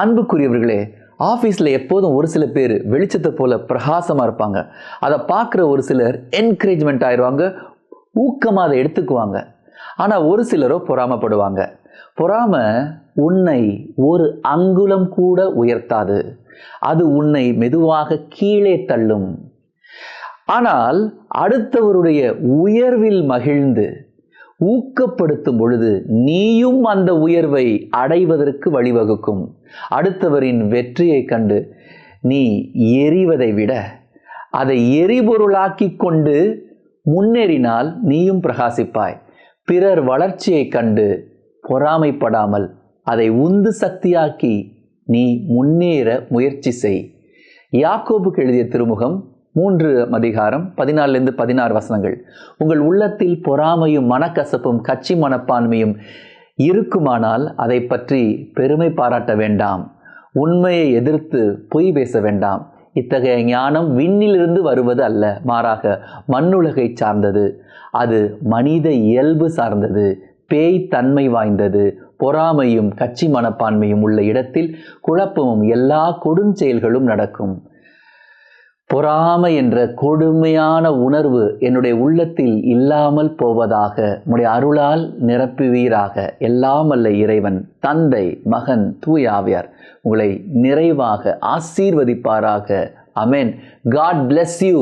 அன்புக்குரியவர்களே, ஆஃபீஸில் எப்போதும் ஒரு சில பேர் வெளிச்சத்தை போல பிரகாசமாக இருப்பாங்க. அதை பார்க்குற ஒரு சிலர் என்கரேஜ்மெண்ட் ஆயிடுவாங்க, ஊக்கமாக அதை எடுத்துக்குவாங்க. ஆனால் ஒரு சிலரோ பொறாமப்படுவாங்க. பொறாமை உன்னை ஒரு அங்குலம் கூட உயர்த்தாது, அது உன்னை மெதுவாக கீழே தள்ளும். ஆனால் அடுத்தவருடைய உயர்வில் மகிழ்ந்து ஊக்கப்படுத்தும் பொழுது நீயும் அந்த உயர்வை அடைவதற்கு வழிவகுக்கும். அடுத்தவரின் வெற்றியை கண்டு நீ எரிவதை விட அதை எரிபொருளாக்கி கொண்டு முன்னேறினால் நீயும் பிரகாசிப்பாய். பிறர் வளர்ச்சியை கண்டு பொறாமைப்படாமல் அதை உந்து சக்தியாக்கி நீ முன்னேற முயற்சி செய். யாக்கோபுக்கு எழுதிய திருமுகம் 3 அதிகாரம் 14-16 உங்கள் உள்ளத்தில் பொறாமையும் மனக்கசப்பும் கட்சி மனப்பான்மையும் இருக்குமானால் அதை பற்றி பெருமை பாராட்ட வேண்டாம். உண்மையை எதிர்த்து பொய் பேச வேண்டாம். இத்தகைய ஞானம் விண்ணிலிருந்து வருவது அல்ல, மாறாக மண்ணுலகை சார்ந்தது. அது மனித இயல்பு சார்ந்தது, பேய் தன்மை வாய்ந்தது. பொறாமையும் கட்சி மனப்பான்மையும் உள்ள இடத்தில் குழப்பமும் எல்லா கொடுஞ்செயல்களும் நடக்கும். பொறாமை என்ற கொடுமையான உணர்வு என்னுடைய உள்ளத்தில் இல்லாமல் போவதாக உம்முடைய அருளால் நிரப்புவீராக. எல்லாம் வல்ல இறைவன், தந்தை, மகன், தூய ஆவியார் உங்களை நிறைவாக ஆசீர்வதிப்பாராக. ஆமென். God bless you.